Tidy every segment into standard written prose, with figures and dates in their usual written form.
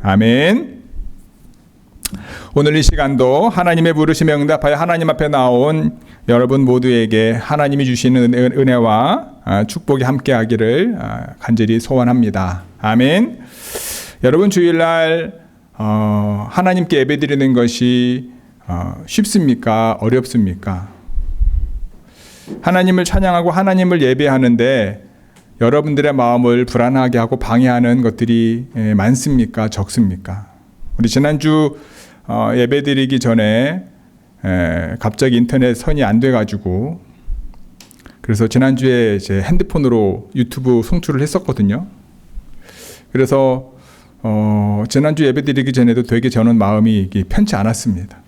아멘. 오늘 이 시간도 하나님의 부르심에 응답하여 하나님 앞에 나온 여러분 모두에게 하나님이 주시는 은혜와 축복이 함께하기를 간절히 소원합니다. 아멘. 여러분 주일날 하나님께 예배드리는 것이 쉽습니까? 어렵습니까? 하나님을 찬양하고 하나님을 예배하는데 여러분들의 마음을 불안하게 하고 방해하는 것들이 많습니까? 적습니까? 우리 지난주 예배드리기 전에 갑자기 인터넷 선이 안 돼가지고 그래서 지난주에 제 핸드폰으로 유튜브 송출을 했었거든요. 그래서 지난주 예배드리기 전에도 되게 저는 마음이 편치 않았습니다.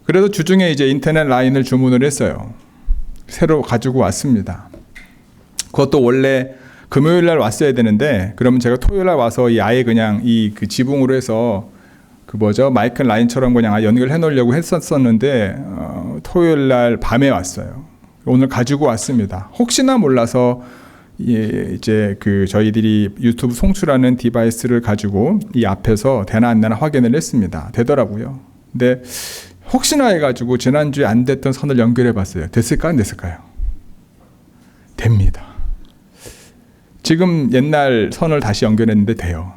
그래서 주중에 이제 인터넷 라인을 주문을 했어요. 새로 가지고 왔습니다. 그것도 원래 금요일 날 왔어야 되는데 그러면 제가 토요일 날 와서 아예 그냥 그 지붕으로 해서 마이크 라인처럼 그냥 연결해 놓으려고 했었는데 토요일 날 밤에 왔어요. 오늘 가지고 왔습니다. 혹시나 몰라서 이제 저희들이 유튜브 송출하는 디바이스를 가지고 이 앞에서 되나 안 되나 확인을 했습니다. 되더라고요. 근데 혹시나 해가지고 지난주에 안 됐던 선을 연결해 봤어요. 됐을까요? 안 됐을까요? 됩니다. 지금 옛날 선을 다시 연결했는데 돼요.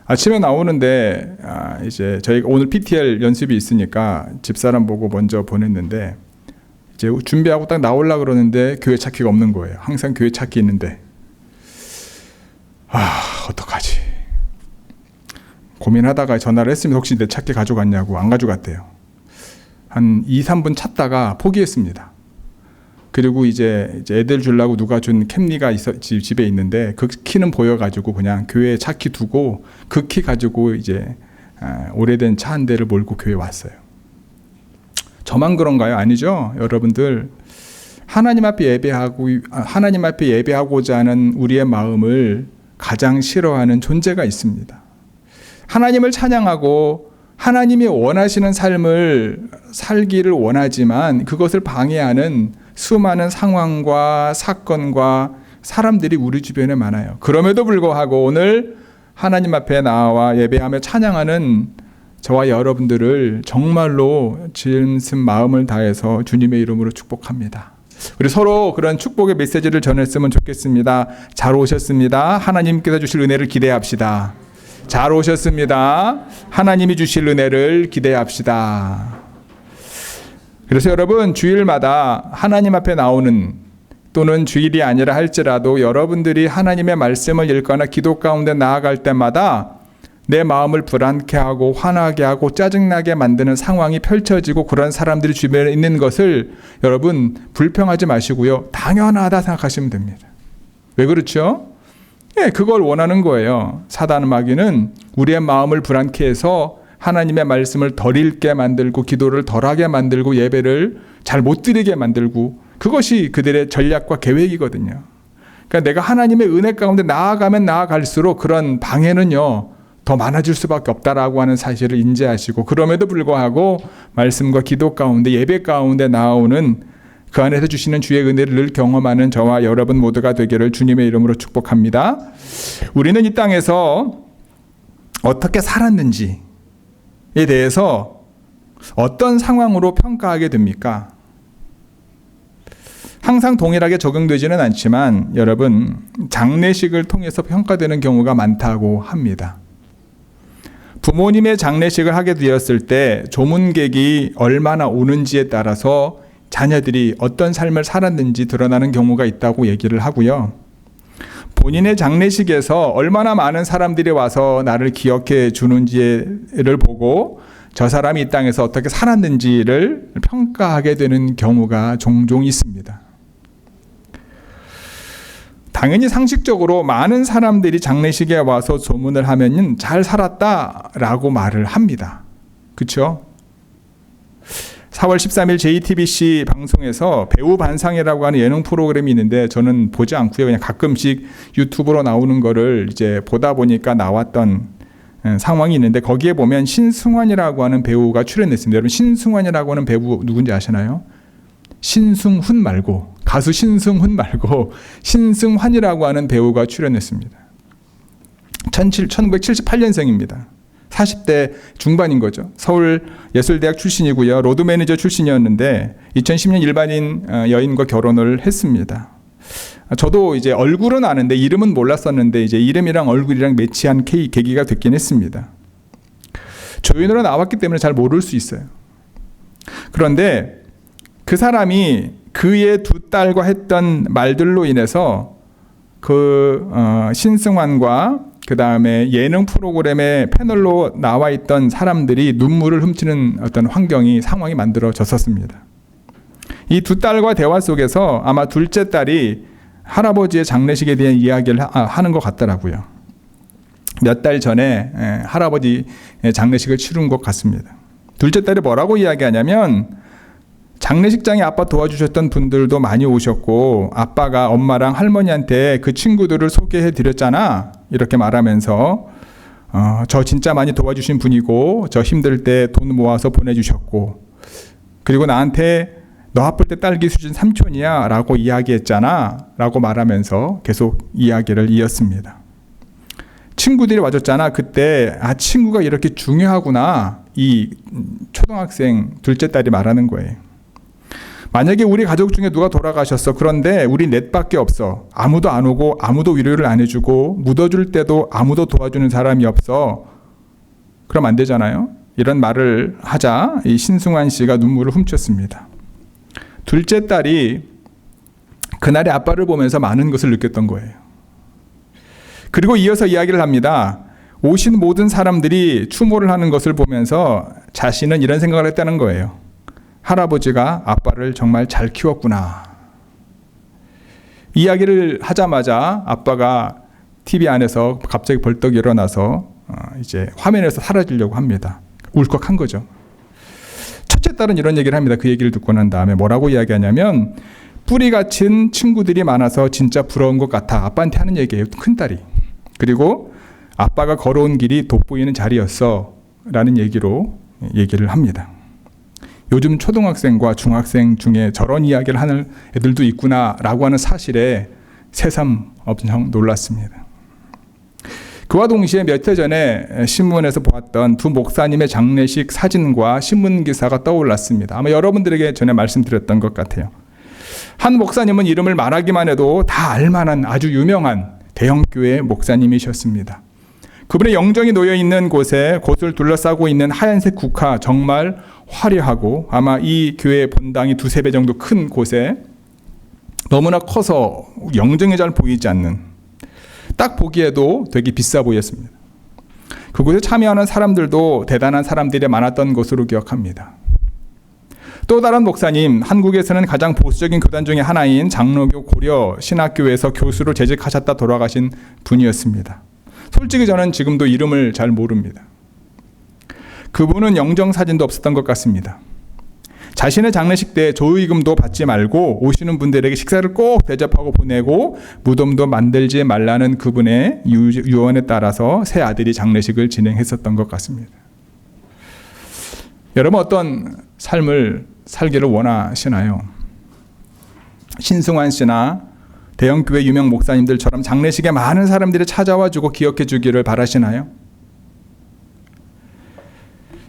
아침에 나오는데 이제 저희가 오늘 PTL 연습이 있으니까 집사람 보고 먼저 보냈는데 이제 준비하고 딱 나오려고 그러는데 교회 찾기가 없는 거예요. 항상 교회 찾기 있는데 어떡하지? 고민하다가 전화를 했습니다. 혹시 내 찾기 가져갔냐고. 안 가져갔대요. 한 2, 3분 찾다가 포기했습니다. 그리고 이제 애들 주려고 누가 준 캠리가 집에 있는데 그 키는 보여가지고 그냥 교회에 차 키 두고 그 키 가지고 이제 오래된 차 한 대를 몰고 교회에 왔어요. 저만 그런가요? 아니죠. 여러분들 하나님 앞에 예배하고자 하는 우리의 마음을 가장 싫어하는 존재가 있습니다. 하나님을 찬양하고 하나님이 원하시는 삶을 살기를 원하지만 그것을 방해하는 수많은 상황과 사건과 사람들이 우리 주변에 많아요. 그럼에도 불구하고 오늘 하나님 앞에 나와 예배하며 찬양하는 저와 여러분들을 정말로 진심 마음을 다해서 주님의 이름으로 축복합니다. 우리 서로 그런 축복의 메시지를 전했으면 좋겠습니다. 잘 오셨습니다. 하나님께서 주실 은혜를 기대합시다. 잘 오셨습니다. 하나님이 주실 은혜를 기대합시다. 그래서 여러분 주일마다 하나님 앞에 나오는 또는 주일이 아니라 할지라도 여러분들이 하나님의 말씀을 읽거나 기도 가운데 나아갈 때마다 내 마음을 불안케 하고 화나게 하고 짜증나게 만드는 상황이 펼쳐지고 그런 사람들이 주변에 있는 것을 여러분 불평하지 마시고요. 당연하다 생각하시면 됩니다. 왜 그렇죠? 그걸 원하는 거예요. 사단 마귀는 우리의 마음을 불안케 해서 하나님의 말씀을 덜 읽게 만들고 기도를 덜하게 만들고 예배를 잘 못 드리게 만들고 그것이 그들의 전략과 계획이거든요. 그러니까 내가 하나님의 은혜 가운데 나아가면 나아갈수록 그런 방해는요 더 많아질 수밖에 없다라고 하는 사실을 인지하시고 그럼에도 불구하고 말씀과 기도 가운데 예배 가운데 나오는 그 안에서 주시는 주의 은혜를 늘 경험하는 저와 여러분 모두가 되기를 주님의 이름으로 축복합니다. 우리는 이 땅에서 어떻게 살았는지에 대해서 어떤 상황으로 평가하게 됩니까? 항상 동일하게 적용되지는 않지만 여러분 장례식을 통해서 평가되는 경우가 많다고 합니다. 부모님의 장례식을 하게 되었을 때 조문객이 얼마나 오는지에 따라서 자녀들이 어떤 삶을 살았는지 드러나는 경우가 있다고 얘기를 하고요. 본인의 장례식에서 얼마나 많은 사람들이 와서 나를 기억해 주는지를 보고 저 사람이 이 땅에서 어떻게 살았는지를 평가하게 되는 경우가 종종 있습니다. 당연히 상식적으로 많은 사람들이 장례식에 와서 조문을 하면은 잘 살았다라고 말을 합니다. 그렇죠? 4월 13일 JTBC 방송에서 배우 반상회라고 하는 예능 프로그램이 있는데 저는 보지 않고요. 그냥 가끔씩 유튜브로 나오는 거를 이제 보다 보니까 나왔던 상황이 있는데 거기에 보면 신승환이라고 하는 배우가 출연했습니다. 여러분 신승환이라고 하는 배우 누군지 아시나요? 신승훈 말고 가수 신승훈 말고 신승환이라고 하는 배우가 출연했습니다. 1978년생입니다. 40대 중반인 거죠. 서울예술대학 출신이고요. 로드 매니저 출신이었는데 2010년 일반인 여인과 결혼을 했습니다. 저도 이제 얼굴은 아는데 이름은 몰랐었는데 이제 이름이랑 얼굴이랑 매치한 계기가 됐긴 했습니다. 조연으로 나왔기 때문에 잘 모를 수 있어요. 그런데 그 사람이 그의 두 딸과 했던 말들로 인해서 신승환과 그 다음에 예능 프로그램에 패널로 나와 있던 사람들이 눈물을 훔치는 어떤 상황이 만들어졌었습니다. 이 두 딸과 대화 속에서 아마 둘째 딸이 할아버지의 장례식에 대한 이야기를 하는 것 같더라고요. 몇 달 전에 할아버지 장례식을 치른 것 같습니다. 둘째 딸이 뭐라고 이야기하냐면 장례식장에 아빠 도와주셨던 분들도 많이 오셨고 아빠가 엄마랑 할머니한테 그 친구들을 소개해 드렸잖아 이렇게 말하면서 저 진짜 많이 도와주신 분이고 저 힘들 때 돈 모아서 보내주셨고 그리고 나한테 너 아플 때 딸기 수준 삼촌이야 라고 이야기했잖아 라고 말하면서 계속 이야기를 이었습니다. 친구들이 와줬잖아. 그때 친구가 이렇게 중요하구나. 이 초등학생 둘째 딸이 말하는 거예요. 만약에 우리 가족 중에 누가 돌아가셨어. 그런데 우리 넷밖에 없어. 아무도 안 오고 아무도 위로를 안 해주고 묻어줄 때도 아무도 도와주는 사람이 없어. 그럼 안 되잖아요. 이런 말을 하자 이 신승환 씨가 눈물을 훔쳤습니다. 둘째 딸이 그날의 아빠를 보면서 많은 것을 느꼈던 거예요. 그리고 이어서 이야기를 합니다. 오신 모든 사람들이 추모를 하는 것을 보면서 자신은 이런 생각을 했다는 거예요. 할아버지가 아빠를 정말 잘 키웠구나. 이야기를 하자마자 아빠가 TV 안에서 갑자기 벌떡 일어나서 이제 화면에서 사라지려고 합니다. 울컥한 거죠. 첫째 딸은 이런 얘기를 합니다. 그 얘기를 듣고 난 다음에 뭐라고 이야기하냐면 뿌리 갇힌 친구들이 많아서 진짜 부러운 것 같아. 아빠한테 하는 얘기예요. 큰딸이. 그리고 아빠가 걸어온 길이 돋보이는 자리였어 라는 얘기를 합니다. 요즘 초등학생과 중학생 중에 저런 이야기를 하는 애들도 있구나 라고 하는 사실에 새삼 엄청 놀랐습니다. 그와 동시에 몇 해 전에 신문에서 보았던 두 목사님의 장례식 사진과 신문기사가 떠올랐습니다. 아마 여러분들에게 전에 말씀드렸던 것 같아요. 한 목사님은 이름을 말하기만 해도 다 알만한 아주 유명한 대형교회 목사님이셨습니다. 그분의 영정이 놓여있는 곳을 둘러싸고 있는 하얀색 국화 정말 화려하고 아마 이 교회 본당이 2-3배 정도 큰 곳에 너무나 커서 영정이 잘 보이지 않는 딱 보기에도 되게 비싸 보였습니다. 그곳에 참여하는 사람들도 대단한 사람들이 많았던 것으로 기억합니다. 또 다른 목사님, 한국에서는 가장 보수적인 교단 중에 하나인 장로교 고려 신학교에서 교수로 재직하셨다 돌아가신 분이었습니다. 솔직히 저는 지금도 이름을 잘 모릅니다. 그분은 영정사진도 없었던 것 같습니다. 자신의 장례식 때 조의금도 받지 말고 오시는 분들에게 식사를 꼭 대접하고 보내고 무덤도 만들지 말라는 그분의 유언에 따라서 새 아들이 장례식을 진행했었던 것 같습니다. 여러분 어떤 삶을 살기를 원하시나요? 신승환 씨나 대형교회 유명 목사님들처럼 장례식에 많은 사람들이 찾아와 주고 기억해 주기를 바라시나요?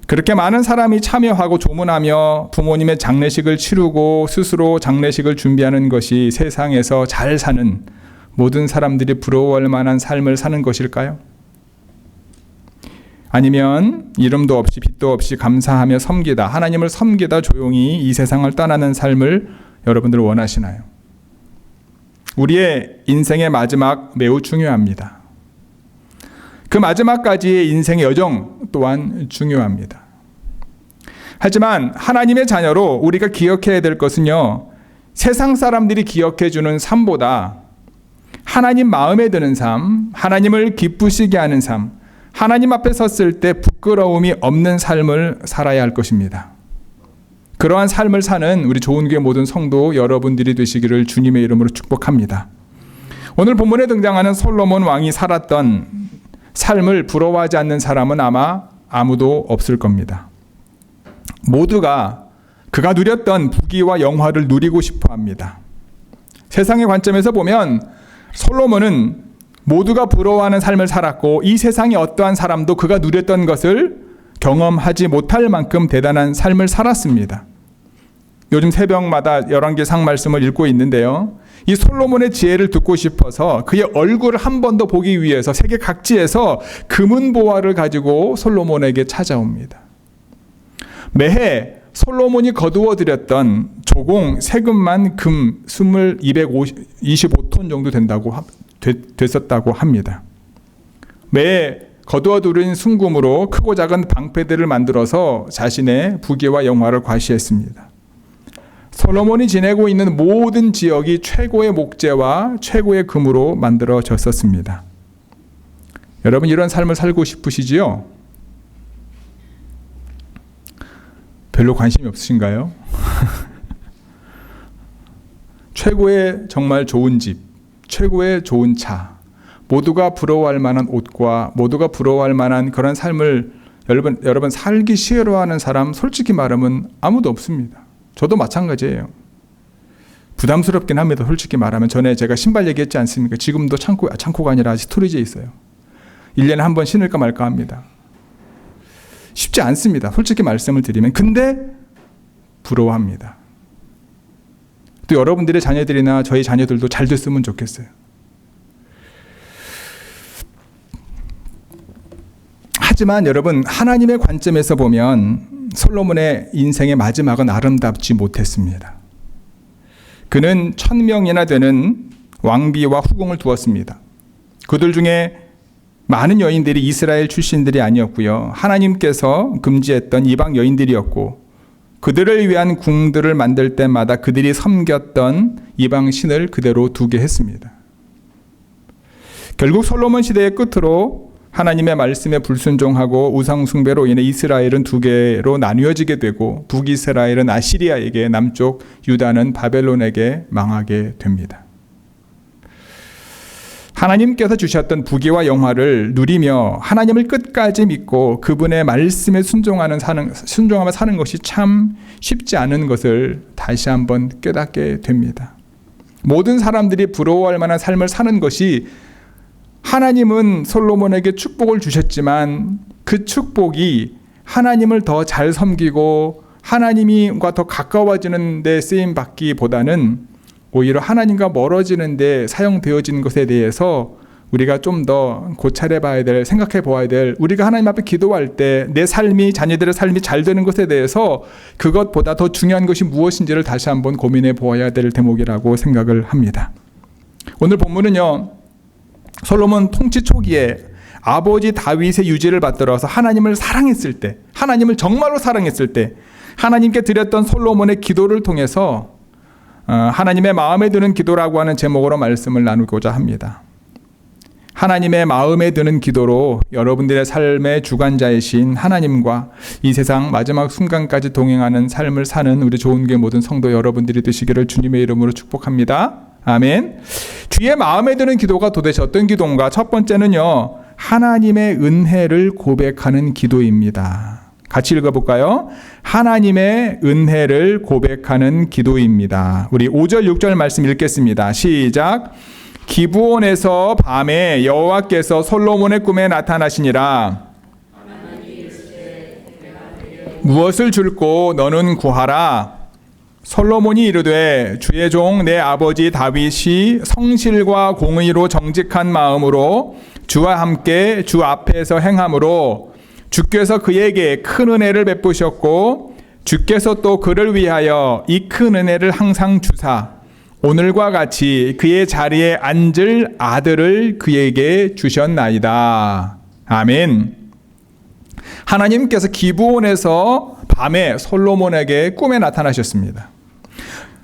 그렇게 많은 사람이 참여하고 조문하며 부모님의 장례식을 치르고 스스로 장례식을 준비하는 것이 세상에서 잘 사는 모든 사람들이 부러워할 만한 삶을 사는 것일까요? 아니면 이름도 없이 빛도 없이 감사하며 섬기다, 하나님을 섬기다 조용히 이 세상을 떠나는 삶을 여러분들 원하시나요? 우리의 인생의 마지막 매우 중요합니다. 그 마지막까지의 인생의 여정 또한 중요합니다. 하지만 하나님의 자녀로 우리가 기억해야 될 것은요, 세상 사람들이 기억해 주는 삶보다 하나님 마음에 드는 삶, 하나님을 기쁘시게 하는 삶, 하나님 앞에 섰을 때 부끄러움이 없는 삶을 살아야 할 것입니다. 그러한 삶을 사는 우리 좋은교회 모든 성도 여러분들이 되시기를 주님의 이름으로 축복합니다. 오늘 본문에 등장하는 솔로몬 왕이 살았던 삶을 부러워하지 않는 사람은 아마 아무도 없을 겁니다. 모두가 그가 누렸던 부귀와 영화를 누리고 싶어 합니다. 세상의 관점에서 보면 솔로몬은 모두가 부러워하는 삶을 살았고 이 세상의 어떠한 사람도 그가 누렸던 것을 경험하지 못할 만큼 대단한 삶을 살았습니다. 요즘 새벽마다 열왕기상 말씀을 읽고 있는데요. 이 솔로몬의 지혜를 듣고 싶어서 그의 얼굴을 한 번 더 보기 위해서 세계 각지에서 금은 보화를 가지고 솔로몬에게 찾아옵니다. 매해 솔로몬이 거두어 들였던 조공 세금만 금 225톤 정도 됐었다고 합니다. 매해 거두어 들인 순금으로 크고 작은 방패들을 만들어서 자신의 부귀와 영화를 과시했습니다. 솔로몬이 지내고 있는 모든 지역이 최고의 목재와 최고의 금으로 만들어졌었습니다. 여러분, 이런 삶을 살고 싶으시지요? 별로 관심이 없으신가요? 최고의 정말 좋은 집, 최고의 좋은 차, 모두가 부러워할 만한 옷과 모두가 부러워할 만한 그런 삶을 여러분 살기 싫어하는 사람 솔직히 말하면 아무도 없습니다. 저도 마찬가지예요. 부담스럽긴 합니다. 솔직히 말하면. 전에 제가 신발 얘기했지 않습니까? 지금도 창고가 아니라 스토리지에 있어요. 1년에 한 번 신을까 말까 합니다. 쉽지 않습니다. 솔직히 말씀을 드리면. 근데 부러워합니다. 또 여러분들의 자녀들이나 저희 자녀들도 잘 됐으면 좋겠어요. 하지만 여러분, 하나님의 관점에서 보면 솔로몬의 인생의 마지막은 아름답지 못했습니다. 그는 1000명이나 되는 왕비와 후궁을 두었습니다. 그들 중에 많은 여인들이 이스라엘 출신들이 아니었고요. 하나님께서 금지했던 이방 여인들이었고, 그들을 위한 궁들을 만들 때마다 그들이 섬겼던 이방 신을 그대로 두게 했습니다. 결국 솔로몬 시대의 끝으로 하나님의 말씀에 불순종하고 우상 숭배로 인해 이스라엘은 두 개로 나뉘어지게 되고, 북이스라엘은 아시리아에게, 남쪽 유다는 바벨론에게 망하게 됩니다. 하나님께서 주셨던 부귀와 영화를 누리며 하나님을 끝까지 믿고 그분의 말씀에 순종하며 사는 것이 참 쉽지 않은 것을 다시 한번 깨닫게 됩니다. 모든 사람들이 부러워할 만한 삶을 사는 것이, 하나님은 솔로몬에게 축복을 주셨지만 그 축복이 하나님을 더 잘 섬기고 하나님과 더 가까워지는 데 쓰임 받기보다는 오히려 하나님과 멀어지는 데 사용되어진 것에 대해서 우리가 좀 더 고찰해 봐야 될, 생각해 보아야 될, 우리가 하나님 앞에 기도할 때 내 삶이, 자녀들의 삶이 잘 되는 것에 대해서 그것보다 더 중요한 것이 무엇인지를 다시 한번 고민해 보아야 될 대목이라고 생각을 합니다. 오늘 본문은요, 솔로몬 통치 초기에 아버지 다윗의 유지를 받들어서 하나님을 사랑했을 때, 하나님을 정말로 사랑했을 때 하나님께 드렸던 솔로몬의 기도를 통해서 하나님의 마음에 드는 기도라고 하는 제목으로 말씀을 나누고자 합니다. 하나님의 마음에 드는 기도로 여러분들의 삶의 주관자이신 하나님과 이 세상 마지막 순간까지 동행하는 삶을 사는 우리 좋은교회 모든 성도 여러분들이 되시기를 주님의 이름으로 축복합니다. 아멘. 주의 마음에 드는 기도가 도대체 어떤 기도인가? 첫 번째는요, 하나님의 은혜를 고백하는 기도입니다. 같이 읽어볼까요? 하나님의 은혜를 고백하는 기도입니다. 우리 5절 6절 말씀 읽겠습니다. 시작. 기브온에서 밤에 여호와께서 솔로몬의 꿈에 나타나시니라. 무엇을 줄고 너는 구하라. 솔로몬이 이르되 주의 종 내 아버지 다윗이 성실과 공의로 정직한 마음으로 주와 함께 주 앞에서 행함으로 주께서 그에게 큰 은혜를 베푸셨고 주께서 또 그를 위하여 이 큰 은혜를 항상 주사 오늘과 같이 그의 자리에 앉을 아들을 그에게 주셨나이다. 아멘. 하나님께서 기브온에서 밤에 솔로몬에게 꿈에 나타나셨습니다.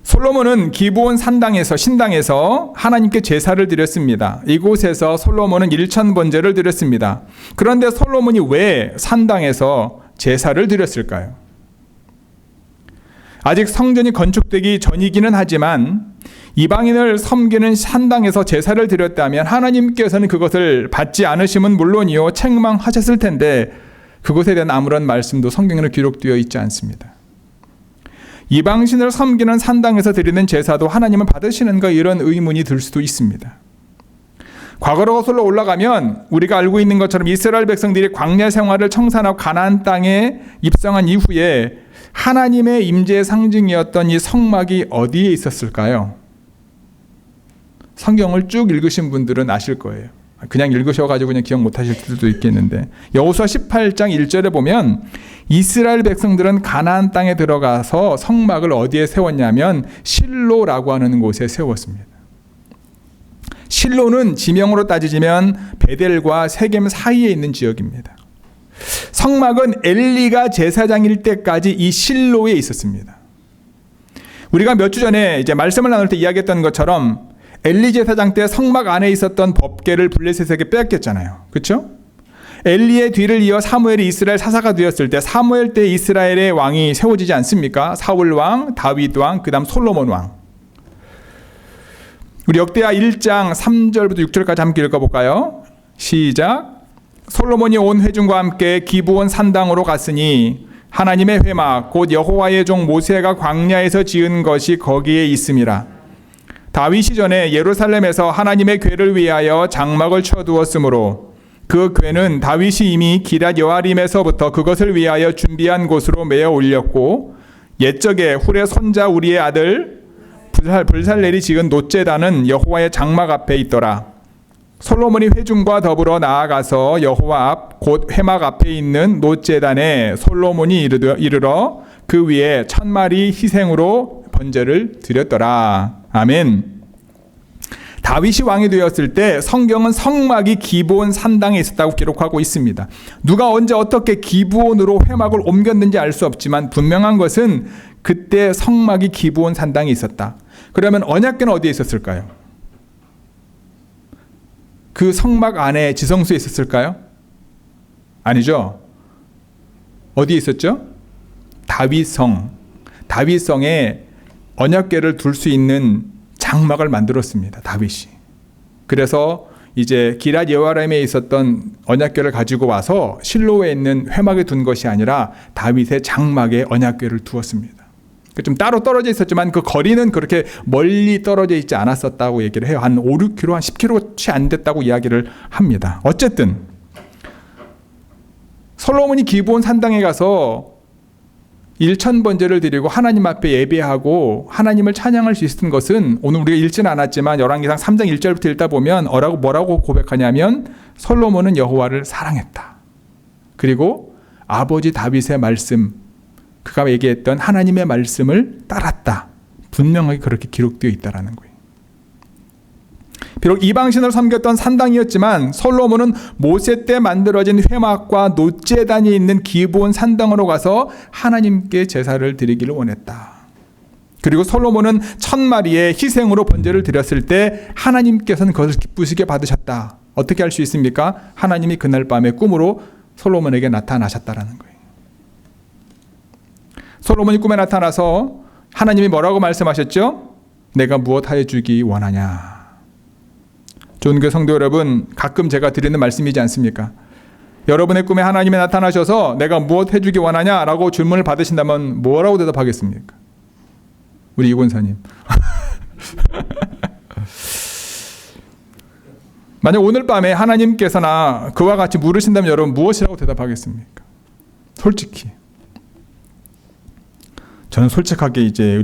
솔로몬은 기브온 신당에서 하나님께 제사를 드렸습니다. 이곳에서 솔로몬은 1000번제를 드렸습니다. 그런데 솔로몬이 왜 산당에서 제사를 드렸을까요? 아직 성전이 건축되기 전이기는 하지만 이방인을 섬기는 산당에서 제사를 드렸다면 하나님께서는 그것을 받지 않으심은 물론이요 책망하셨을 텐데 그것에 대한 아무런 말씀도 성경에는 기록되어 있지 않습니다. 이방신을 섬기는 산당에서 드리는 제사도 하나님은 받으시는가, 이런 의문이 들 수도 있습니다. 과거로 거슬러 올라가면 우리가 알고 있는 것처럼 이스라엘 백성들이 광야 생활을 청산하고 가나안 땅에 입성한 이후에 하나님의 임재의 상징이었던 이 성막이 어디에 있었을까요? 성경을 쭉 읽으신 분들은 아실 거예요. 그냥 읽으셔가지고 그냥 기억 못하실 수도 있겠는데, 여호수아 18장 1절에 보면 이스라엘 백성들은 가나안 땅에 들어가서 성막을 어디에 세웠냐면 실로라고 하는 곳에 세웠습니다. 실로는 지명으로 따지면 베델과 세겜 사이에 있는 지역입니다. 성막은 엘리가 제사장일 때까지 이 실로에 있었습니다. 우리가 몇 주 전에 이제 말씀을 나눌 때 이야기했던 것처럼 엘리 제사장 때 성막 안에 있었던 법궤를 블레셋에게 빼앗겼잖아요. 그렇죠? 엘리의 뒤를 이어 사무엘이 이스라엘 사사가 되었을 때 사무엘 때 이스라엘의 왕이 세워지지 않습니까? 사울 왕, 다윗 왕, 그다음 솔로몬 왕. 우리 역대하 1장 3절부터 6절까지 함께 읽어볼까요? 시작. 솔로몬이 온 회중과 함께 기브온 산당으로 갔으니 하나님의 회막 곧 여호와의 종 모세가 광야에서 지은 것이 거기에 있음이라. 다윗이 전에 예루살렘에서 하나님의 궤를 위하여 장막을 쳐두었으므로 그 궤는 다윗이 이미 기럇 여아림에서부터 그것을 위하여 준비한 곳으로 메어 올렸고, 옛적에 훌의 손자 우리의 아들 불살렐이 지은 놋제단은 여호와의 장막 앞에 있더라. 솔로몬이 회중과 더불어 나아가서 여호와 앞 곧 회막 앞에 있는 놋제단에 솔로몬이 이르러 그 위에 1000마리 희생으로 번제를 드렸더라. 아멘. 다윗이 왕이 되었을 때 성경은 성막이 기브온 산당에 있었다고 기록하고 있습니다. 누가 언제 어떻게 기브온으로 회막을 옮겼는지 알 수 없지만 분명한 것은 그때 성막이 기브온 산당에 있었다. 그러면 언약궤는 어디에 있었을까요? 그 성막 안에 지성소에 있었을까요? 아니죠. 어디에 있었죠? 다윗성에 언약궤를 둘 수 있는 장막을 만들었습니다. 다윗이. 그래서 이제 기럇 여아림에 있었던 언약궤를 가지고 와서 실로에 있는 회막에 둔 것이 아니라 다윗의 장막에 언약궤를 두었습니다. 좀 따로 떨어져 있었지만 그 거리는 그렇게 멀리 떨어져 있지 않았었다고 얘기를 해요. 한 5, 6km, 한 10km 채 안 됐다고 이야기를 합니다. 어쨌든 솔로몬이 기브온 산당에 가서 1000번제를 드리고 하나님 앞에 예배하고 하나님을 찬양할 수 있었던 것은, 오늘 우리가 읽지는 않았지만 열왕기상 3장 1절부터 읽다 보면 뭐라고 고백하냐면 솔로몬은 여호와를 사랑했다. 그리고 아버지 다윗의 말씀, 그가 얘기했던 하나님의 말씀을 따랐다. 분명하게 그렇게 기록되어 있다라는 거예요. 비록 이방신을 섬겼던 산당이었지만 솔로몬은 모세 때 만들어진 회막과 놋제단이 있는 기브온 산당으로 가서 하나님께 제사를 드리기를 원했다. 그리고 솔로몬은 1000마리의 희생으로 번제를 드렸을 때 하나님께서는 그것을 기쁘시게 받으셨다. 어떻게 할 수 있습니까? 하나님이 그날 밤에 꿈으로 솔로몬에게 나타나셨다라는 거예요. 솔로몬이 꿈에 나타나서 하나님이 뭐라고 말씀하셨죠? 내가 무엇 하여 주기 원하냐. 존귀 성도 여러분, 가끔 제가 드리는 말씀이지 않습니까? 여러분의 꿈에 하나님이 나타나셔서 내가 무엇 해주기 원하냐라고 질문을 받으신다면 뭐라고 대답하겠습니까? 우리 이권사님. 만약 오늘 밤에 하나님께서나 그와 같이 물으신다면 여러분 무엇이라고 대답하겠습니까? 솔직히. 저는 솔직하게 이제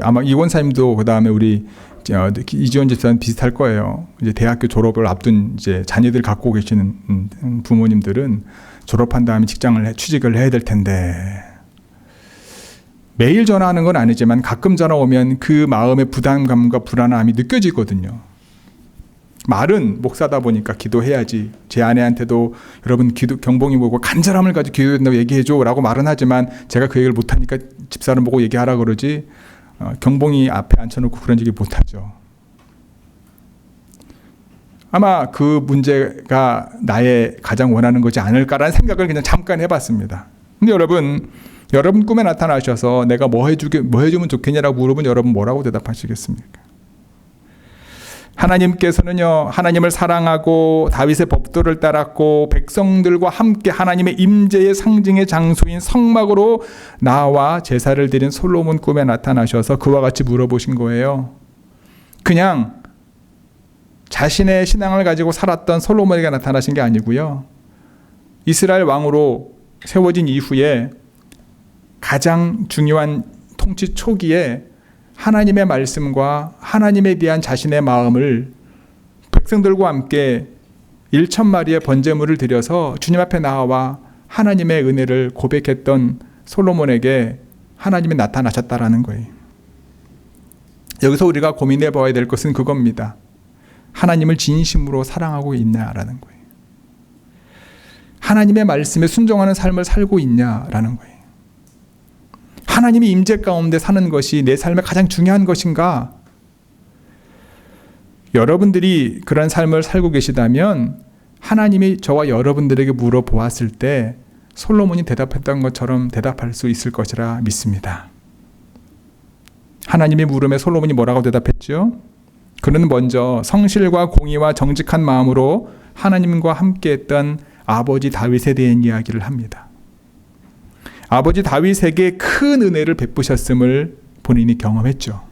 아마 이권사님도 그 다음에 우리 이지원 집사는 비슷할 거예요. 이제 대학교 졸업을 앞둔 이제 자녀들 갖고 계시는 부모님들은 졸업한 다음에 취직을 해야 될 텐데, 매일 전화하는 건 아니지만 가끔 전화 오면 그 마음의 부담감과 불안함이 느껴지거든요. 말은 목사다 보니까 기도해야지. 제 아내한테도 여러분 경봉이 뭐고 간절함을 가지고 기도된다고 얘기해줘 라고 말은 하지만 제가 그 얘기를 못하니까 집사를 보고 얘기하라 그러지, 경봉이 앞에 앉혀놓고 그런 얘기 못하죠. 아마 그 문제가 나의 가장 원하는 거지 않을까라는 생각을 그냥 잠깐 해봤습니다. 근데 여러분 꿈에 나타나셔서 내가 뭐 해주면 좋겠냐라고 물어보면 여러분 뭐라고 대답하시겠습니까? 하나님께서는요, 하나님을 사랑하고 다윗의 법도를 따랐고 백성들과 함께 하나님의 임재의 상징의 장소인 성막으로 나와 제사를 드린 솔로몬 꿈에 나타나셔서 그와 같이 물어보신 거예요. 그냥 자신의 신앙을 가지고 살았던 솔로몬에게 나타나신 게 아니고요. 이스라엘 왕으로 세워진 이후에 가장 중요한 통치 초기에 하나님의 말씀과 하나님에 대한 자신의 마음을 백성들과 함께 1,000마리의 번제물을 드려서 주님 앞에 나와 하나님의 은혜를 고백했던 솔로몬에게 하나님이 나타나셨다라는 거예요. 여기서 우리가 고민해 봐야 될 것은 그겁니다. 하나님을 진심으로 사랑하고 있냐라는 거예요. 하나님의 말씀에 순종하는 삶을 살고 있냐라는 거예요. 하나님의 임재 가운데 사는 것이 내 삶의 가장 중요한 것인가? 여러분들이 그런 삶을 살고 계시다면 하나님이 저와 여러분들에게 물어보았을 때 솔로몬이 대답했던 것처럼 대답할 수 있을 것이라 믿습니다. 하나님의 물음에 솔로몬이 뭐라고 대답했죠? 그는 먼저 성실과 공의와 정직한 마음으로 하나님과 함께했던 아버지 다윗에 대한 이야기를 합니다. 아버지 다윗에게 큰 은혜를 베푸셨음을 본인이 경험했죠.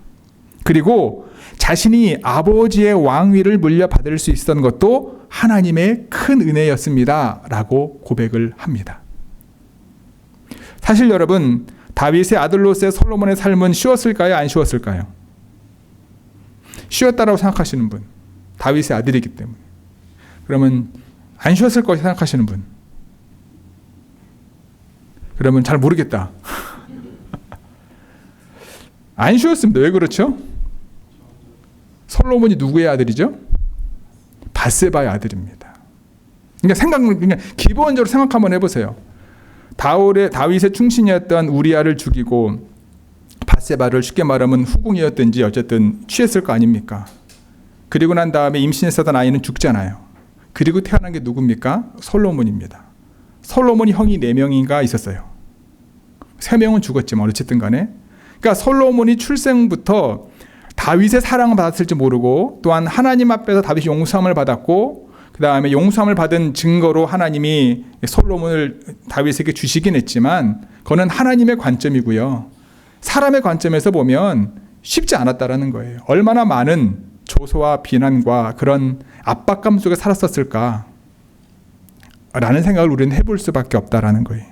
그리고 자신이 아버지의 왕위를 물려받을 수 있었던 것도 하나님의 큰 은혜였습니다. 라고 고백을 합니다. 사실 여러분, 다윗의 아들로서의 솔로몬의 삶은 쉬웠을까요? 안 쉬웠을까요? 쉬웠다라고 생각하시는 분, 다윗의 아들이기 때문에. 그러면 안 쉬웠을 거라고 생각하시는 분, 그러면 잘 모르겠다. 안 쉬웠습니다. 왜 그렇죠? 솔로몬이 누구의 아들이죠? 밧세바의 아들입니다. 그러니까 기본적으로 생각 한번 해보세요. 다윗의 충신이었던 우리아를 죽이고 밧세바를 쉽게 말하면 후궁이었든지 어쨌든 취했을 거 아닙니까? 그리고 난 다음에 임신했었던 아이는 죽잖아요. 그리고 태어난 게 누굽니까? 솔로몬입니다. 솔로몬이 형이 4명인가 있었어요. 3명은 죽었지만 어쨌든 간에. 그러니까 솔로몬이 출생부터 다윗의 사랑을 받았을지 모르고 또한 하나님 앞에서 다윗이 용서함을 받았고 그 다음에 용서함을 받은 증거로 하나님이 솔로몬을 다윗에게 주시긴 했지만 그거는 하나님의 관점이고요. 사람의 관점에서 보면 쉽지 않았다라는 거예요. 얼마나 많은 조소와 비난과 그런 압박감 속에 살았었을까 라는 생각을 우리는 해볼 수밖에 없다라는 거예요.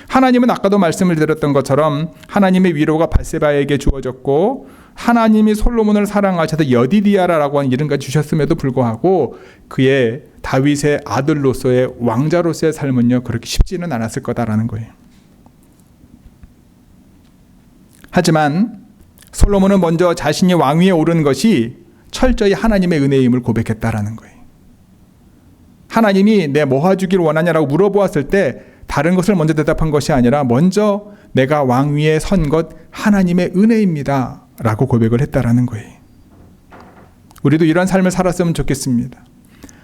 하나님은 아까도 말씀을 드렸던 것처럼 하나님의 위로가 밧세바에게 주어졌고 하나님이 솔로몬을 사랑하셔서 여디디아라라고 하는 이름까지 주셨음에도 불구하고 그의 다윗의 아들로서의 왕자로서의 삶은요 그렇게 쉽지는 않았을 거다라는 거예요. 하지만 솔로몬은 먼저 자신이 왕위에 오른 것이 철저히 하나님의 은혜임을 고백했다라는 거예요. 하나님이 내 뭐 해주길 원하냐라고 물어보았을 때 다른 것을 먼저 대답한 것이 아니라 먼저 내가 왕위에 선 것 하나님의 은혜입니다 라고 고백을 했다라는 거예요. 우리도 이런 삶을 살았으면 좋겠습니다.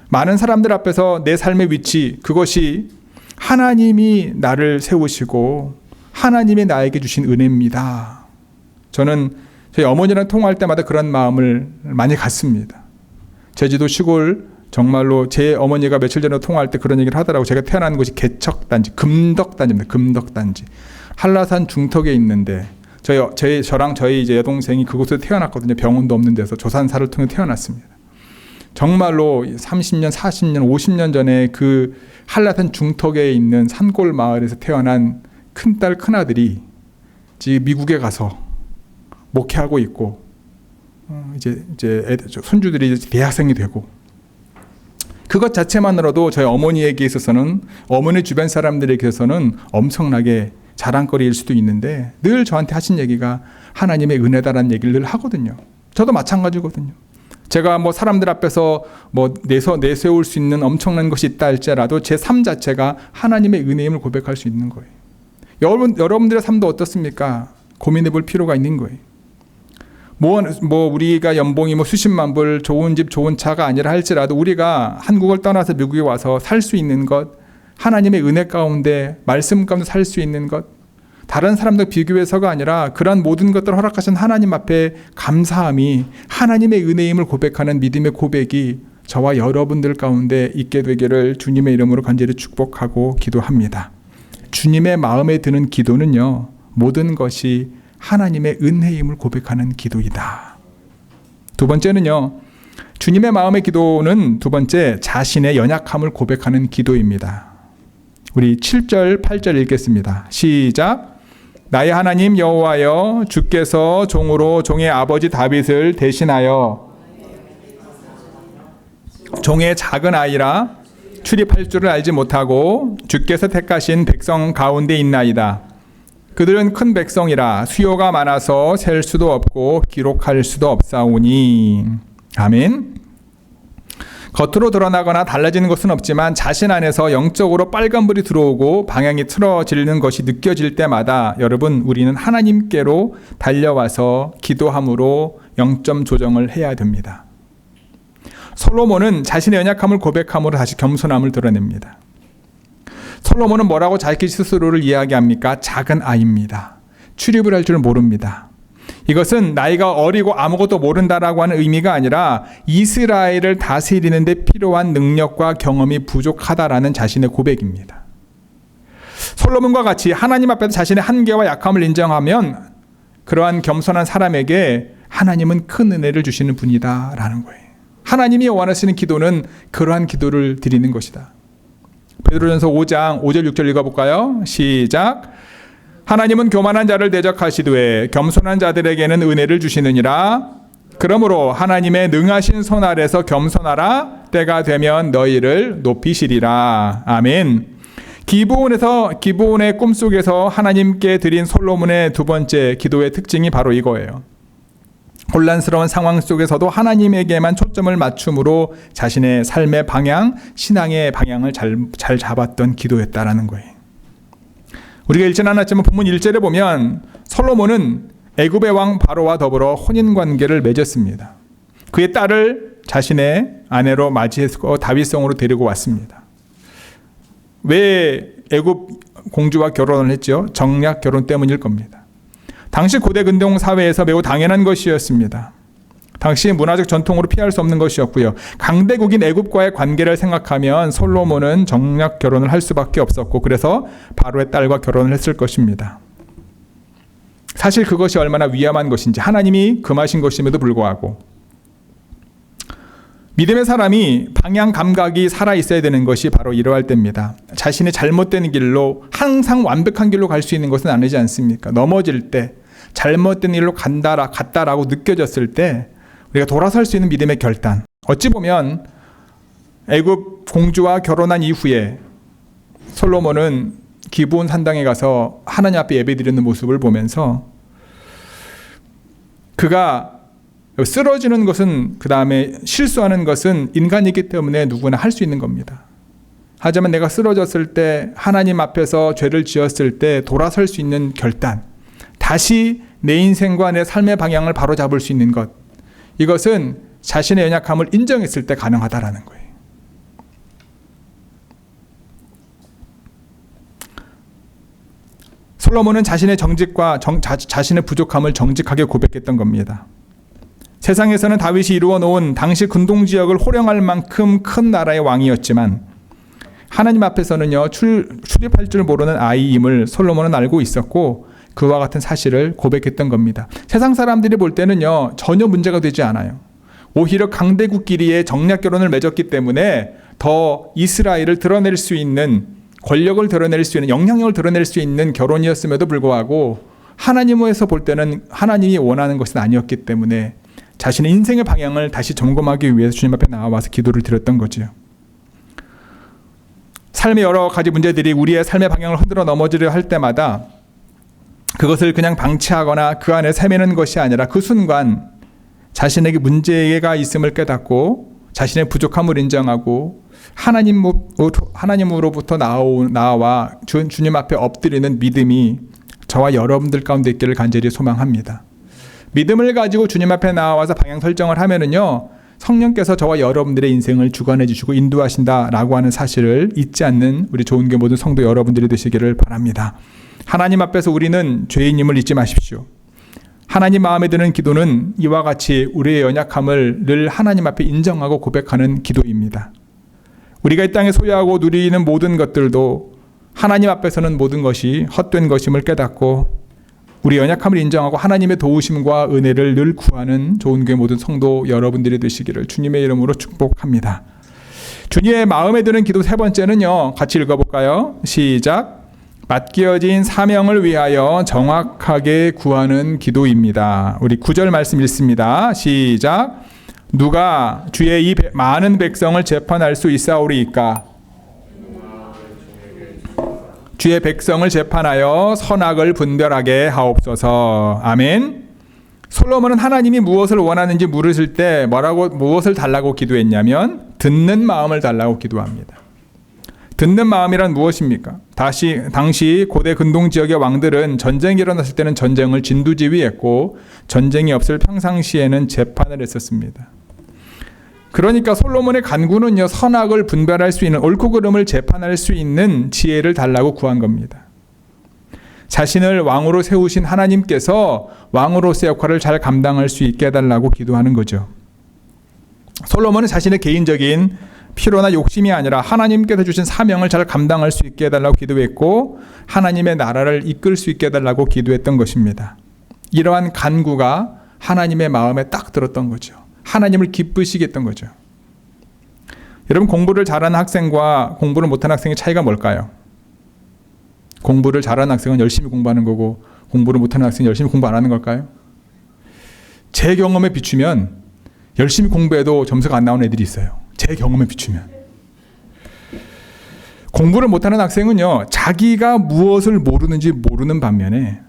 많은 사람들 앞에서 내 삶의 위치, 그것이 하나님이 나를 세우시고 하나님이 나에게 주신 은혜입니다. 저는 저희 어머니랑 통화할 때마다 그런 마음을 많이 갖습니다. 제주도 시골 정말로 제 어머니가 며칠 전에 통화할 때 그런 얘기를 하더라고요. 제가 태어난 곳이 개척단지, 금덕단지입니다. 금덕단지. 한라산 중턱에 있는데 저랑 저희 이제 여동생이 그곳에 태어났거든요. 병원도 없는 데서 조산사를 통해 태어났습니다. 정말로 30년, 40년, 50년 전에 그 한라산 중턱에 있는 산골 마을에서 태어난 큰딸, 큰아들이 지금 미국에 가서 목회하고 있고 이제 손주들이 이제 대학생이 되고 그것 자체만으로도 저희 어머니에게 있어서는 어머니 주변 사람들에게 있어서는 엄청나게 자랑거리일 수도 있는데 늘 저한테 하신 얘기가 하나님의 은혜다라는 얘기를 늘 하거든요. 저도 마찬가지거든요. 제가 뭐 사람들 앞에서 뭐 내세울 수 있는 엄청난 것이 있다 할지라도 제 삶 자체가 하나님의 은혜임을 고백할 수 있는 거예요. 여러분들의 삶도 어떻습니까? 고민해 볼 필요가 있는 거예요. 뭐 우리가 연봉이 뭐 수십만 불, 좋은 집, 좋은 차가 아니라 할지라도 우리가 한국을 떠나서 미국에 와서 살 수 있는 것, 하나님의 은혜 가운데 말씀 가운데 살 수 있는 것, 다른 사람들 비교해서가 아니라 그런 모든 것들을 허락하신 하나님 앞에 감사함이 하나님의 은혜임을 고백하는 믿음의 고백이 저와 여러분들 가운데 있게 되기를 주님의 이름으로 간절히 축복하고 기도합니다. 주님의 마음에 드는 기도는요, 모든 것이 하나님의 은혜임을 고백하는 기도이다. 두 번째는요, 주님의 마음의 기도는 두 번째, 자신의 연약함을 고백하는 기도입니다. 우리 7절, 8절 읽겠습니다. 시작. 나의 하나님 여호와여, 주께서 종으로 종의 아버지 다윗을 대신하여 종의 작은 아이라 출입할 줄을 알지 못하고 주께서 택하신 백성 가운데 있나이다. 그들은 큰 백성이라 수요가 많아서 셀 수도 없고 기록할 수도 없사오니. 아멘. 겉으로 드러나거나 달라지는 것은 없지만 자신 안에서 영적으로 빨간불이 들어오고 방향이 틀어지는 것이 느껴질 때마다 여러분, 우리는 하나님께로 달려와서 기도함으로 영점 조정을 해야 됩니다. 솔로몬은 자신의 연약함을 고백함으로 다시 겸손함을 드러냅니다. 솔로몬은 뭐라고 자기 스스로를 이야기합니까? 작은 아이입니다. 출입을 할 줄 모릅니다. 이것은 나이가 어리고 아무것도 모른다라고 하는 의미가 아니라 이스라엘을 다스리는 데 필요한 능력과 경험이 부족하다라는 자신의 고백입니다. 솔로몬과 같이 하나님 앞에서 자신의 한계와 약함을 인정하면 그러한 겸손한 사람에게 하나님은 큰 은혜를 주시는 분이다라는 거예요. 하나님이 원하시는 기도는 그러한 기도를 드리는 것이다. 베드로전서 5장 5절 6절 읽어볼까요? 시작. 하나님은 교만한 자를 대적하시되 겸손한 자들에게는 은혜를 주시느니라. 그러므로 하나님의 능하신 손 아래서 겸손하라. 때가 되면 너희를 높이시리라. 아멘. 기브온의 꿈속에서 하나님께 드린 솔로몬의 두 번째 기도의 특징이 바로 이거예요. 혼란스러운 상황 속에서도 하나님에게만 초점을 맞춤으로 자신의 삶의 방향, 신앙의 방향을 잘 잡았던 기도였다라는 거예요. 우리가 읽지는 않았지만 본문 1절에 보면 솔로몬은 애굽의 왕 바로와 더불어 혼인관계를 맺었습니다. 그의 딸을 자신의 아내로 맞이해서 다윗성으로 데리고 왔습니다. 왜 애굽 공주와 결혼을 했죠? 정략 결혼 때문일 겁니다. 당시 고대 근동 사회에서 매우 당연한 것이었습니다. 당시 문화적 전통으로 피할 수 없는 것이었고요. 강대국인 애굽과의 관계를 생각하면 솔로몬은 정략 결혼을 할 수밖에 없었고, 그래서 바로의 딸과 결혼을 했을 것입니다. 사실 그것이 얼마나 위험한 것인지 하나님이 금하신 것임에도 불구하고 믿음의 사람이 방향 감각이 살아있어야 되는 것이 바로 이러할 때입니다. 자신의 잘못된 길로 항상 완벽한 길로 갈 수 있는 것은 아니지 않습니까? 넘어질 때 잘못된 길로 갔다라고 느껴졌을 때 우리가 돌아설 수 있는 믿음의 결단. 어찌 보면 애굽 공주와 결혼한 이후에 솔로몬은 기브온 산당에 가서 하나님 앞에 예배드리는 모습을 보면서 그가 쓰러지는 것은, 그 다음에 실수하는 것은 인간이기 때문에 누구나 할 수 있는 겁니다. 하지만 내가 쓰러졌을 때, 하나님 앞에서 죄를 지었을 때 돌아설 수 있는 결단, 다시 내 인생과 내 삶의 방향을 바로잡을 수 있는 것, 이것은 자신의 연약함을 인정했을 때 가능하다라는 거예요. 솔로몬은 자신의 정직과 자신의 부족함을 정직하게 고백했던 겁니다. 세상에서는 다윗이 이루어 놓은 당시 근동 지역을 호령할 만큼 큰 나라의 왕이었지만 하나님 앞에서는요, 출입할 줄 모르는 아이임을 솔로몬은 알고 있었고 그와 같은 사실을 고백했던 겁니다. 세상 사람들이 볼 때는요, 전혀 문제가 되지 않아요. 오히려 강대국끼리의 정략 결혼을 맺었기 때문에 더 이스라엘을 드러낼 수 있는, 권력을 드러낼 수 있는, 영향력을 드러낼 수 있는 결혼이었음에도 불구하고 하나님에서 볼 때는 하나님이 원하는 것은 아니었기 때문에 자신의 인생의 방향을 다시 점검하기 위해서 주님 앞에 나와서 기도를 드렸던 거지요. 삶의 여러 가지 문제들이 우리의 삶의 방향을 흔들어 넘어지려 할 때마다 그것을 그냥 방치하거나 그 안에 헤매는 것이 아니라 그 순간 자신에게 문제가 있음을 깨닫고 자신의 부족함을 인정하고 하나님으로부터 나와 주님 앞에 엎드리는 믿음이 저와 여러분들 가운데 있기를 간절히 소망합니다. 믿음을 가지고 주님 앞에 나와서 방향 설정을 하면은요, 성령께서 저와 여러분들의 인생을 주관해 주시고 인도하신다라고 하는 사실을 잊지 않는 우리 좋은교회 모든 성도 여러분들이 되시기를 바랍니다. 하나님 앞에서 우리는 죄인임을 잊지 마십시오. 하나님 마음에 드는 기도는 이와 같이 우리의 연약함을 늘 하나님 앞에 인정하고 고백하는 기도입니다. 우리가 이 땅에 소유하고 누리는 모든 것들도 하나님 앞에서는 모든 것이 헛된 것임을 깨닫고 우리 연약함을 인정하고 하나님의 도우심과 은혜를 늘 구하는 좋은교회 모든 성도 여러분들이 되시기를 주님의 이름으로 축복합니다. 주님의 마음에 드는 기도 세 번째는요. 같이 읽어볼까요? 시작. 맡겨진 사명을 위하여 정확하게 구하는 기도입니다. 우리 9절 말씀 읽습니다. 시작. 누가 주의 이 많은 백성을 재판할 수 있사오리이까? 주의 백성을 재판하여 선악을 분별하게 하옵소서. 아멘. 솔로몬은 하나님이 무엇을 원하는지 물으실 때 무엇을 달라고 기도했냐면 듣는 마음을 달라고 기도합니다. 듣는 마음이란 무엇입니까? 당시 고대 근동 지역의 왕들은 전쟁이 일어났을 때는 전쟁을 진두지휘했고 전쟁이 없을 평상시에는 재판을 했었습니다. 그러니까 솔로몬의 간구는요, 선악을 분별할 수 있는, 옳고 그름을 재판할 수 있는 지혜를 달라고 구한 겁니다. 자신을 왕으로 세우신 하나님께서 왕으로서의 역할을 잘 감당할 수 있게 해달라고 기도하는 거죠. 솔로몬은 자신의 개인적인 필요나 욕심이 아니라 하나님께서 주신 사명을 잘 감당할 수 있게 해달라고 기도했고 하나님의 나라를 이끌 수 있게 해달라고 기도했던 것입니다. 이러한 간구가 하나님의 마음에 딱 들었던 거죠. 하나님을 기쁘시게 했던 거죠. 여러분, 공부를 잘하는 학생과 공부를 못하는 학생의 차이가 뭘까요? 공부를 잘하는 학생은 열심히 공부하는 거고 공부를 못하는 학생은 열심히 공부 안 하는 걸까요? 제 경험에 비추면 열심히 공부해도 점수가 안 나오는 애들이 있어요. 제 경험에 비추면. 공부를 못하는 학생은요, 자기가 무엇을 모르는지 모르는 반면에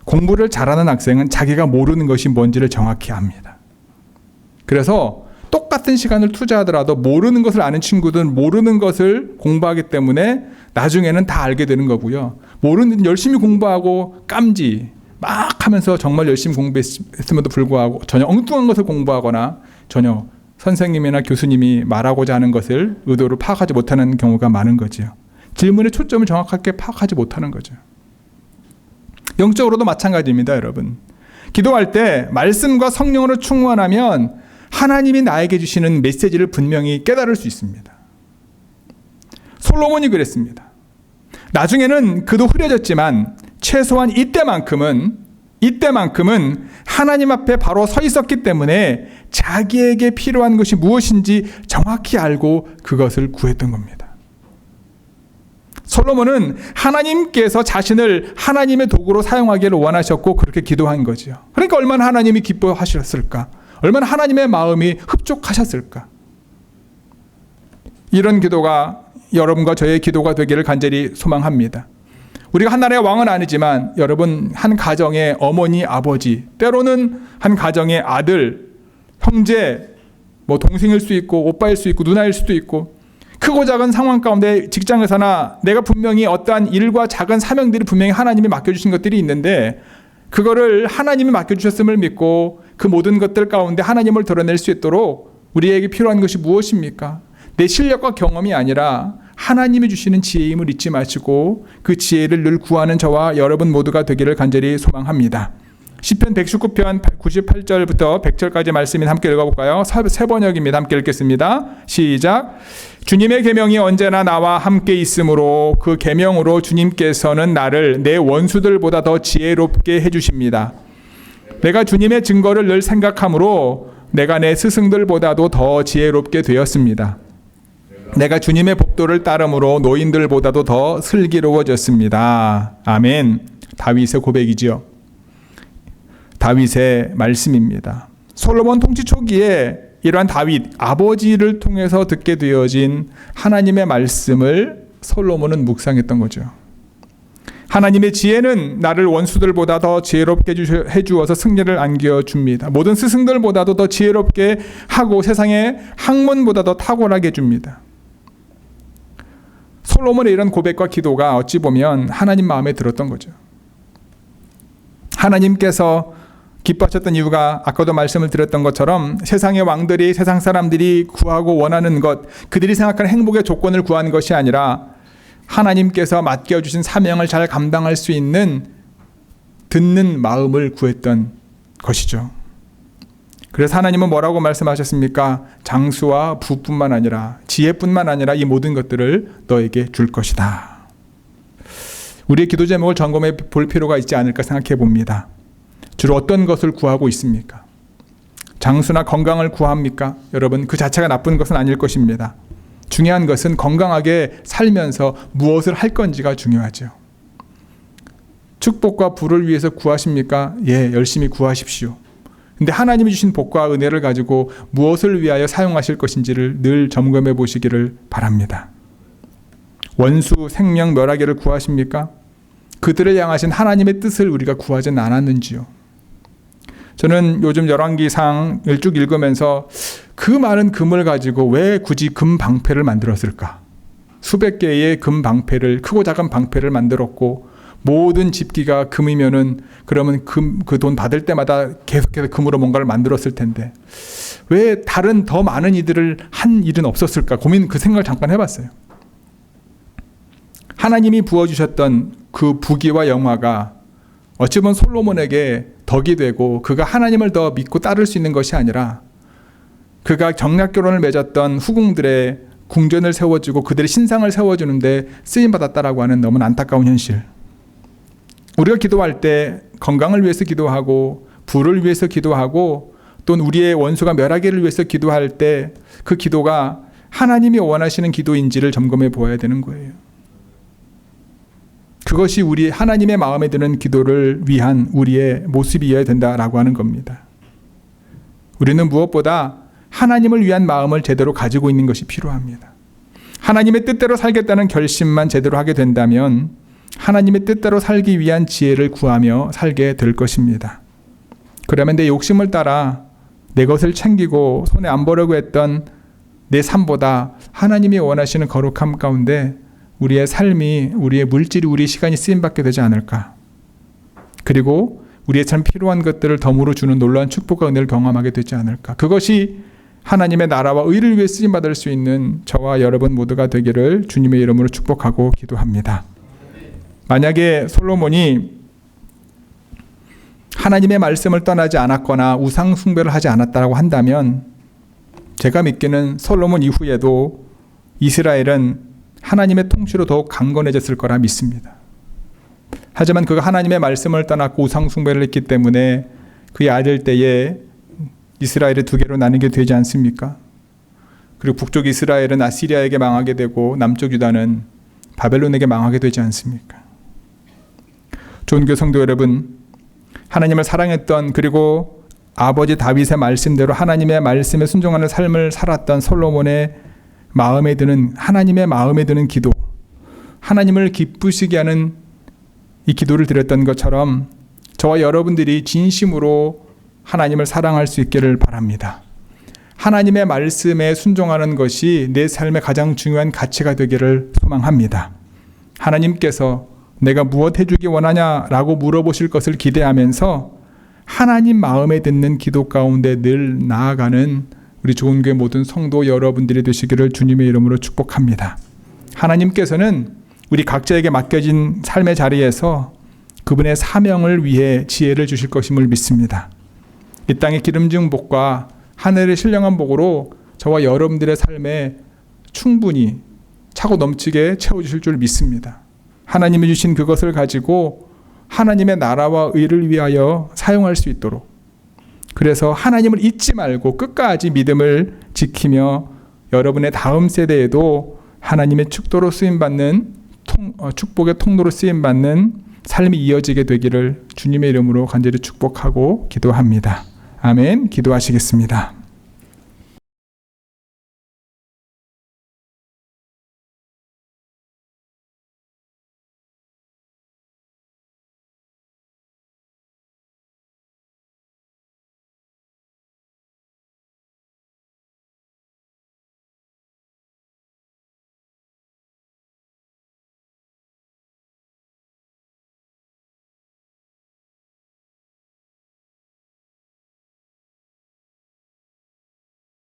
공부를 잘하는 학생은 자기가 모르는 것이 뭔지를 정확히 압니다. 그래서 똑같은 시간을 투자하더라도 모르는 것을 아는 친구들은 모르는 것을 공부하기 때문에 나중에는 다 알게 되는 거고요. 모르는 열심히 공부하고 깜지 막 하면서 정말 열심히 공부했음에도 불구하고 전혀 엉뚱한 것을 공부하거나 전혀 선생님이나 교수님이 말하고자 하는 것을 의도로 파악하지 못하는 경우가 많은 거죠. 질문의 초점을 정확하게 파악하지 못하는 거죠. 영적으로도 마찬가지입니다, 여러분. 기도할 때 말씀과 성령으로 충만하면 하나님이 나에게 주시는 메시지를 분명히 깨달을 수 있습니다. 솔로몬이 그랬습니다. 나중에는 그도 흐려졌지만 최소한 이때만큼은 하나님 앞에 바로 서 있었기 때문에 자기에게 필요한 것이 무엇인지 정확히 알고 그것을 구했던 겁니다. 솔로몬은 하나님께서 자신을 하나님의 도구로 사용하기를 원하셨고 그렇게 기도한 거죠. 그러니까 얼마나 하나님이 기뻐하셨을까? 얼마나 하나님의 마음이 흡족하셨을까? 이런 기도가 여러분과 저의 기도가 되기를 간절히 소망합니다. 우리가 한 나라의 왕은 아니지만 여러분, 한 가정의 어머니, 아버지, 때로는 한 가정의 아들, 형제, 동생일 수 있고 오빠일 수 있고 누나일 수도 있고 크고 작은 상황 가운데 직장에서나 내가 분명히 어떠한 일과 작은 사명들이 분명히 하나님이 맡겨주신 것들이 있는데 그거를 하나님이 맡겨주셨음을 믿고 그 모든 것들 가운데 하나님을 드러낼 수 있도록 우리에게 필요한 것이 무엇입니까? 내 실력과 경험이 아니라 하나님이 주시는 지혜임을 잊지 마시고 그 지혜를 늘 구하는 저와 여러분 모두가 되기를 간절히 소망합니다. 시편 119편 98절부터 100절까지 말씀을 함께 읽어볼까요? 세 번역입니다. 함께 읽겠습니다. 시작. 주님의 계명이 언제나 나와 함께 있으므로 그 계명으로 주님께서는 나를 내 원수들보다 더 지혜롭게 해주십니다. 내가 주님의 증거를 늘 생각하므로 내가 내 스승들보다도 더 지혜롭게 되었습니다. 내가 주님의 법도를 따름으로 노인들보다도 더 슬기로워졌습니다. 아멘. 다윗의 고백이지요. 다윗의 말씀입니다. 솔로몬 통치 초기에 이러한 다윗 아버지를 통해서 듣게 되어진 하나님의 말씀을 솔로몬은 묵상했던 거죠. 하나님의 지혜는 나를 원수들보다 더 지혜롭게 해주어서 승리를 안겨줍니다. 모든 스승들보다도 더 지혜롭게 하고 세상의 학문보다 더 탁월하게 해줍니다. 솔로몬의 이런 고백과 기도가 어찌 보면 하나님 마음에 들었던 거죠. 하나님께서 기뻐하셨던 이유가 아까도 말씀을 드렸던 것처럼 세상의 왕들이, 세상 사람들이 구하고 원하는 것, 그들이 생각하는 행복의 조건을 구한 것이 아니라 하나님께서 맡겨주신 사명을 잘 감당할 수 있는 듣는 마음을 구했던 것이죠. 그래서 하나님은 뭐라고 말씀하셨습니까? 장수와 부뿐만 아니라 지혜뿐만 아니라 이 모든 것들을 너에게 줄 것이다. 우리의 기도 제목을 점검해 볼 필요가 있지 않을까 생각해 봅니다. 주로 어떤 것을 구하고 있습니까? 장수나 건강을 구합니까? 여러분, 그 자체가 나쁜 것은 아닐 것입니다. 중요한 것은 건강하게 살면서 무엇을 할 건지가 중요하죠. 축복과 부를 위해서 구하십니까? 예, 열심히 구하십시오. 근데 하나님이 주신 복과 은혜를 가지고 무엇을 위하여 사용하실 것인지를 늘 점검해 보시기를 바랍니다. 원수, 생명, 멸하기를 구하십니까? 그들을 향하신 하나님의 뜻을 우리가 구하진 않았는지요? 저는 요즘 열왕기상을 쭉 읽으면서 그 많은 금을 가지고 왜 굳이 금 방패를 만들었을까? 수백 개의 금 방패를, 크고 작은 방패를 만들었고, 모든 집기가 금이면은 그러면 그 돈 받을 때마다 계속해서 금으로 뭔가를 만들었을 텐데 왜 다른 더 많은 이들을 한 일은 없었을까? 그 생각을 잠깐 해봤어요. 하나님이 부어주셨던 그 부귀와 영화가 어찌 보면 솔로몬에게 덕이 되고 그가 하나님을 더 믿고 따를 수 있는 것이 아니라 그가 경락결혼을 맺었던 후궁들의 궁전을 세워주고 그들의 신상을 세워주는데 쓰임받았다라고 하는 너무 안타까운 현실. 우리가 기도할 때 건강을 위해서 기도하고 부를 위해서 기도하고 또는 우리의 원수가 멸하기를 위해서 기도할 때 그 기도가 하나님이 원하시는 기도인지를 점검해 보아야 되는 거예요. 그것이 우리 하나님의 마음에 드는 기도를 위한 우리의 모습이어야 된다라고 하는 겁니다. 우리는 무엇보다 하나님을 위한 마음을 제대로 가지고 있는 것이 필요합니다. 하나님의 뜻대로 살겠다는 결심만 제대로 하게 된다면 하나님의 뜻대로 살기 위한 지혜를 구하며 살게 될 것입니다. 그러면 내 욕심을 따라 내 것을 챙기고 손에 안 보려고 했던 내 삶보다 하나님이 원하시는 거룩함 가운데 우리의 삶이, 우리의 물질이, 우리의 시간이 쓰임받게 되지 않을까. 그리고 우리의 참 필요한 것들을 덤으로 주는 놀라운 축복과 은혜를 경험하게 되지 않을까. 그것이 하나님의 나라와 의를 위해 쓰임받을 수 있는 저와 여러분 모두가 되기를 주님의 이름으로 축복하고 기도합니다. 만약에 솔로몬이 하나님의 말씀을 떠나지 않았거나 우상 숭배를 하지 않았다고 한다면 제가 믿기는 솔로몬 이후에도 이스라엘은 하나님의 통치로 더욱 강건해졌을 거라 믿습니다. 하지만 그가 하나님의 말씀을 떠났고 우상 숭배를 했기 때문에 그의 아들 때에 이스라엘이 두 개로 나뉘게 되지 않습니까? 그리고 북쪽 이스라엘은 아시리아에게 망하게 되고 남쪽 유다는 바벨론에게 망하게 되지 않습니까? 존귀 성도 여러분, 하나님을 사랑했던 그리고 아버지 다윗의 말씀대로 하나님의 말씀에 순종하는 삶을 살았던 솔로몬의 마음에 드는, 하나님의 마음에 드는 기도, 하나님을 기쁘시게 하는 이 기도를 드렸던 것처럼 저와 여러분들이 진심으로 하나님을 사랑할 수 있기를 바랍니다. 하나님의 말씀에 순종하는 것이 내 삶의 가장 중요한 가치가 되기를 소망합니다. 하나님께서 내가 무엇 해주기 원하냐라고 물어보실 것을 기대하면서 하나님 마음에 듣는 기도 가운데 늘 나아가는 우리 좋은교회 모든 성도 여러분들이 되시기를 주님의 이름으로 축복합니다. 하나님께서는 우리 각자에게 맡겨진 삶의 자리에서 그분의 사명을 위해 지혜를 주실 것임을 믿습니다. 이 땅의 기름진 복과 하늘의 신령한 복으로 저와 여러분들의 삶에 충분히 차고 넘치게 채워주실 줄 믿습니다. 하나님이 주신 그것을 가지고 하나님의 나라와 의를 위하여 사용할 수 있도록, 그래서 하나님을 잊지 말고 끝까지 믿음을 지키며 여러분의 다음 세대에도 하나님의 축도로 쓰임받는 축복의 통로로 쓰임받는 삶이 이어지게 되기를 주님의 이름으로 간절히 축복하고 기도합니다. 아멘. 기도하시겠습니다.